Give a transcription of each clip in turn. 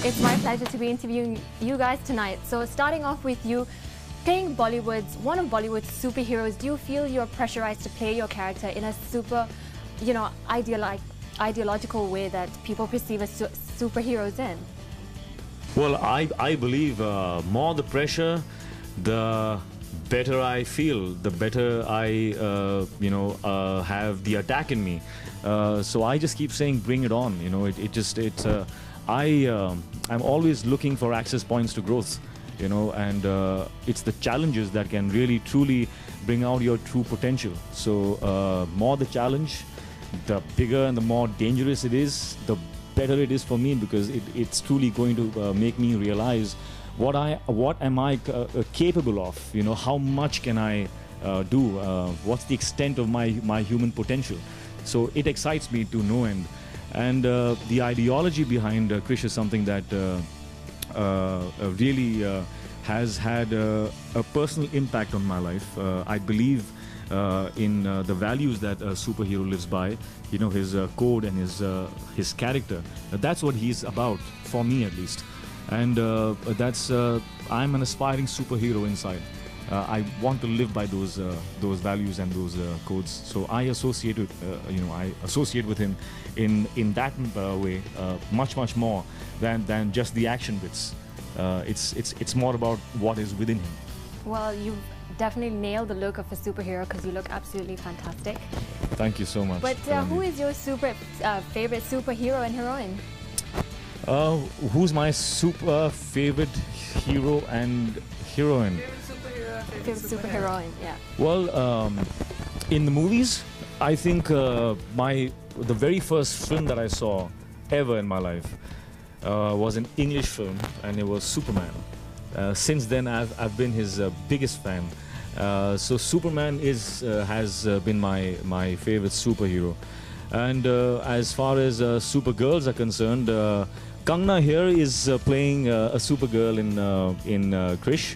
It's my pleasure to be interviewing you guys tonight. So starting off with you, playing one of Bollywood's superheroes, do you feel you're pressurized to play your character in a super, ideological way that people perceive as superheroes in? Well, I believe more the pressure, the better I feel, the better I, have the attack in me. So I just keep saying, bring it on. I'm always looking for access points to growth, and it's the challenges that can really, truly bring out your true potential. So more the challenge, the bigger and the more dangerous it is, the better it is for me, because it's truly going to make me realize what am I capable of, how much can I do, what's the extent of my human potential. So it excites me to no end. And the ideology behind Kerish is something that really has had a personal impact on my life. I believe in the values that a superhero lives by, his code and his character. That's what he's about, for me at least. And I'm an aspiring superhero inside. I want to live by those values and those codes. So I associate with him in that way, much more than just the action bits. It's more about what is within him. Well, you definitely nailed the look of a superhero because you look absolutely fantastic. Thank you so much. But who is your favorite superhero and heroine? Who's my super favorite hero and heroine? Favorite superheroine, yeah. Well, in the movies, I think the very first film that I saw ever in my life was an English film, and it was Superman. Since then, I've been his biggest fan. So Superman has been my favorite superhero. And as far as supergirls are concerned, Kangna here is playing a supergirl in Kerish.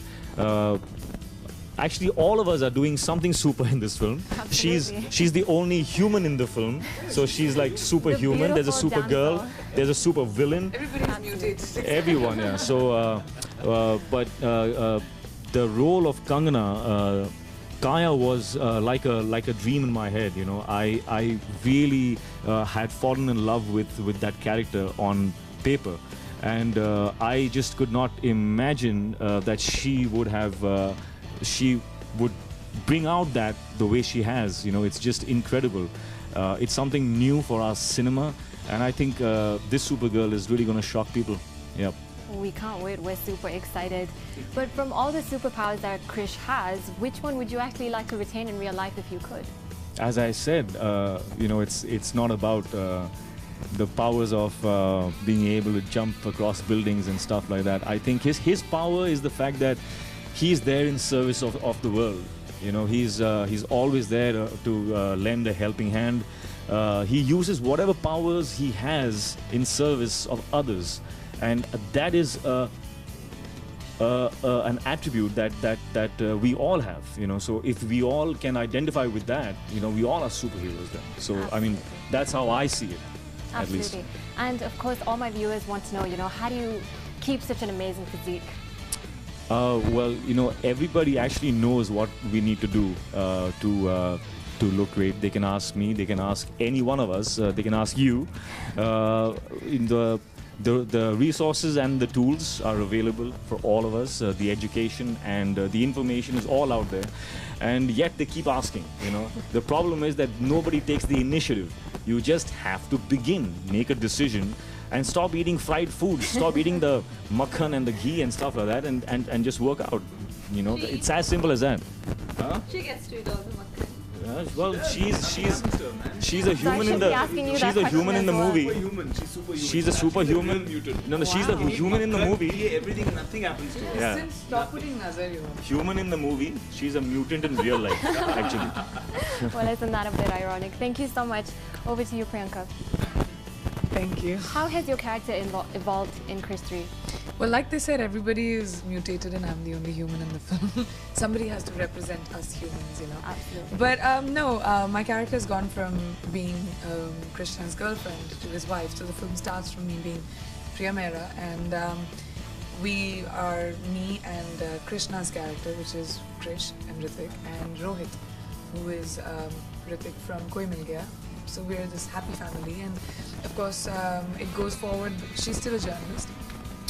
Actually, all of us are doing something super in this film. Absolutely. She's the only human in the film, so she's like superhuman. There's a super girl, there's a super villain. Everybody's mutated. Everyone, yeah. So, but the role of Kangana, Kaya was like a dream in my head. I really had fallen in love with that character on paper, and I just could not imagine that she would bring out that the way she has. It's just incredible. It's something new for our cinema, and I think this Supergirl is really going to shock people. Yep. We can't wait. We're super excited. But from all the superpowers that Kerish has, which one would you actually like to retain in real life if you could? As I said, it's not about the powers of being able to jump across buildings and stuff like that. I think his power is the fact that he's there in service of the world. He's always there to lend a helping hand. He uses whatever powers he has in service of others, and that is an attribute that we all have. So if we all can identify with that, we all are superheroes then. So Absolutely. I mean, that's how I see it. Absolutely. At least. And of course, all my viewers want to know, how do you keep such an amazing physique? Well, everybody actually knows what we need to do to look great. They can ask me, they can ask any one of us, they can ask you. The resources and the tools are available for all of us. The education and the information is all out there, and yet they keep asking. The problem is that nobody takes the initiative. You just have to begin, make a decision, and stop eating fried foods, stop eating the makhan and the ghee and stuff like that, and just work out. It's as simple as that. Huh? She gets to eat all the makhan. Well, she's a human in the movie. She's a superhuman. No, she's a human in the movie. Everything, nothing happens to her. Yeah. Stop putting nazar, Human in the movie. She's a mutant in real life, actually. Well, isn't that a bit ironic? Thank you so much. Over to you, Brianka. Thank you. How has your character evolved in Kerish3? Well, like they said, everybody is mutated and I'm the only human in the film. Somebody has to represent us humans, Absolutely. But my character has gone from being Krishna's girlfriend to his wife. So the film starts from me being Priya Mehra, and we are me and Krishna's character, which is Krish and Rithik, and Rohit, who is Rithik from Koi Mil Gaya. So we're this happy family, and of course it goes forward. She's still a journalist,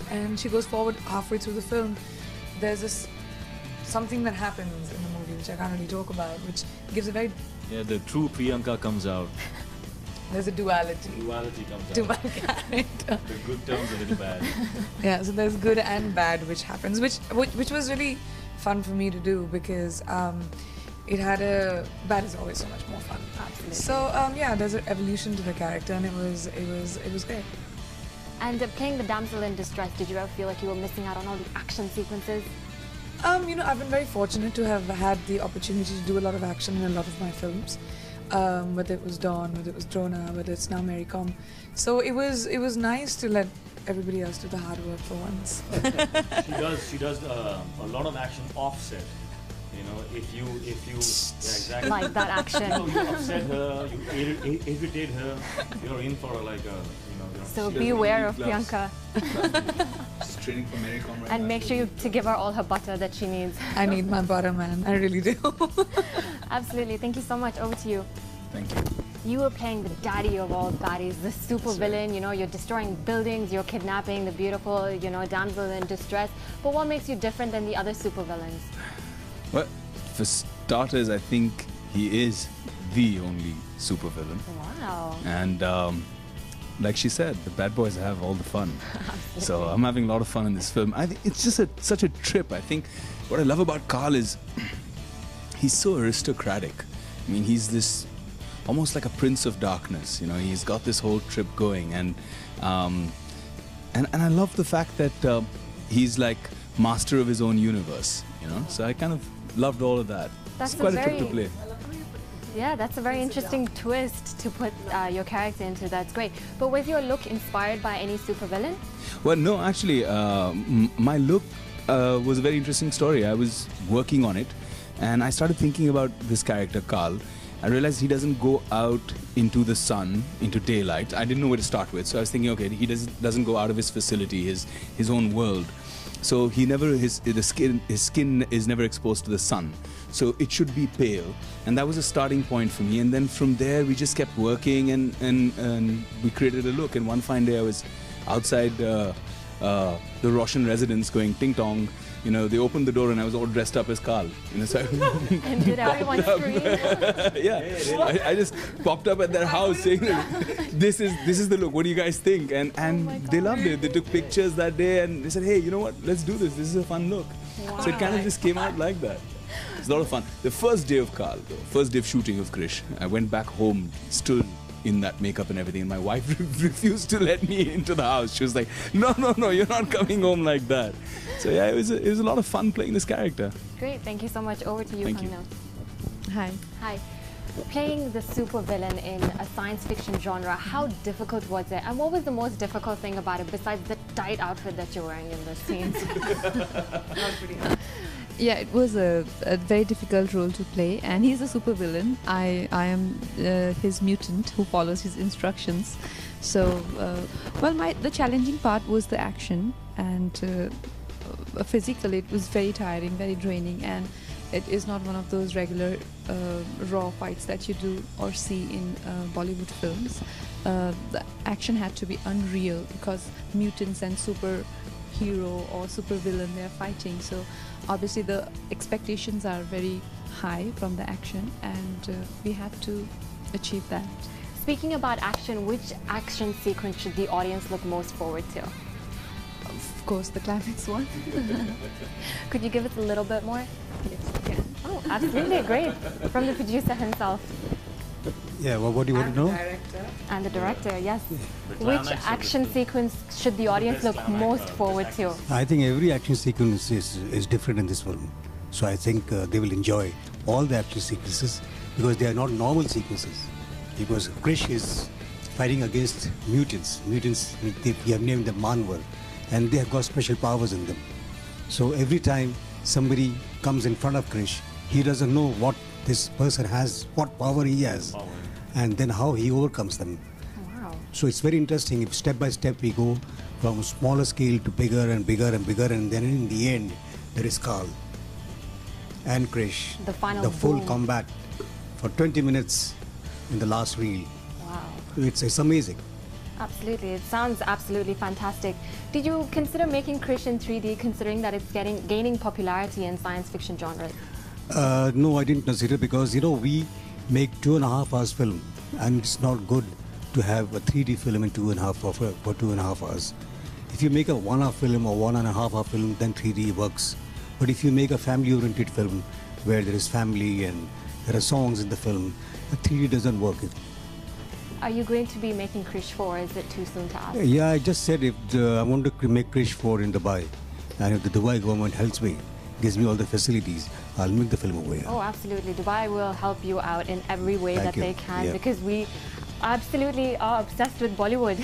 and she goes forward halfway through the film. There's this something that happens in the movie which I can't really talk about, which gives a very the true Priyanka comes out. there's a duality. Duality comes To out. my character. The good turns a little bad. Yeah, so there's good and bad which happens, which was really fun for me to do because it had a bad is always so much more fun. Absolutely. So yeah, there's an evolution to the character, and it was great. And playing the damsel in distress, did you ever feel like you were missing out on all the action sequences? You know, I've been very fortunate to have had the opportunity to do a lot of action in a lot of my films. Whether it was Dawn, whether it was Drona, whether it's now Mary Com. So it was nice to let everybody else do the hard work for once. She does a lot of action offset. You know, if you yeah, exactly. Like that action. You upset her, you irritate her, you're in for like a, So beware of Priyanka. She's training for Mary Com right And now. make sure to give her all her butter that she needs. I need my butter, man. I really do. Absolutely. Thank you so much. Over to you. Thank you. You were playing the daddy of all baddies, the super villain. You know, you're destroying buildings, you're kidnapping the beautiful, damsel in distress. But what makes you different than the other super villains? Well, for starters, I think he is the only supervillain. Wow. And like she said, the bad boys have all the fun. So I'm having a lot of fun in this film. I think it's just such a trip. I think what I love about Carl is he's so aristocratic. I mean, he's this almost like a prince of darkness. You know, he's got this whole trip going, and I love the fact that he's like master of his own universe. You know, so I kind of loved all of that. That's it's quite a a trip to very- play. Yeah, that's a very interesting twist to put your character into. That's great. But was your look inspired by any supervillain? Well, no, actually, my look was a very interesting story. I was working on it, and I started thinking about this character, Carl. I realized he doesn't go out into the sun, into daylight. I didn't know where to start with, so I was thinking, okay, he doesn't go out of his facility, his own world. So he never his skin is never exposed to the sun. So it should be pale, and that was a starting point for me. And then from there, we just kept working, and we created a look. And one fine day, I was outside the Rosham residence, going ting tong. You know, they opened the door, and I was all dressed up as Carl. You know, so And did everyone scream? yeah, I just popped up at their house saying, "This is the look. What do you guys think?" And they loved it. They took pictures that day, and they said, "Hey, you know what? Let's do this. This is a fun look." So it kind of just came out like that. It's a lot of fun. The first day of Carl, though, first day of shooting of Krish, I went back home, still in that makeup and everything, and my wife refused to let me into the house. She was like, no, you're not coming home like that. So yeah, it was a lot of fun playing this character. Great. Thank you so much. Over to you, Thank you. Qanat. Hi. Hi. Playing the super villain in a science fiction genre, how difficult was it? And what was the most difficult thing about it besides the tight outfit that you're wearing in the scenes? Yeah, it was a very difficult role to play, and he's a supervillain. I am his mutant who follows his instructions. So, the challenging part was the action, and physically it was very tiring, very draining, and it is not one of those regular raw fights that you do or see in Bollywood films. The action had to be unreal because mutants and superhero or supervillain, they're fighting. So obviously the expectations are very high from the action, and we had to achieve that. Speaking about action, which action sequence should the audience look most forward to? Of course, the climax one. Could you give us a little bit more? Yes. Oh, absolutely. Great. From the producer himself Yeah, well, what do you want to know? Director. and the director, yes. The Which climax of action the sequence should the audience look most forward to? I think every action sequence is different in this film. So I think they will enjoy all the action sequences because they are not normal sequences. Because Krish is fighting against mutants. Mutants, we have named them Manwar, and they have got special powers in them. So every time somebody comes in front of Krish, he doesn't know what this person has, what power he has, and then how he overcomes them. Wow. Wow. So it's very interesting. If step by step we go from smaller scale to bigger and bigger and bigger, and then in the end there is Carl and Krish. The final the full boom. combat for 20 minutes in the last reel. Wow. It's amazing. Absolutely. It sounds absolutely fantastic. Did you consider making Krish in 3D, considering that it's gaining popularity in science fiction genres? No, I didn't consider, because we make 2.5 hours film, and it's not good to have a 3D film in 2.5 hours. If you make a 1 hour film or 1.5 hour film, then 3D works. But if you make a family-oriented film where there is family and there are songs in the film, 3D doesn't work. Are you going to be making Krish 4? Is it too soon to ask? Yeah, I just said if I want to make Krish 4 in Dubai, and if the Dubai government helps me, gives me all the facilities, I'll make the film over here. Oh, absolutely. Dubai will help you out in every way Thank that you. they can, Yeah. because we absolutely are obsessed with Bollywood.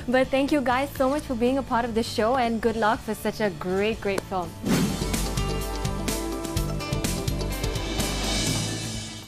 But thank you guys so much for being a part of the show, and good luck for such a great, great film.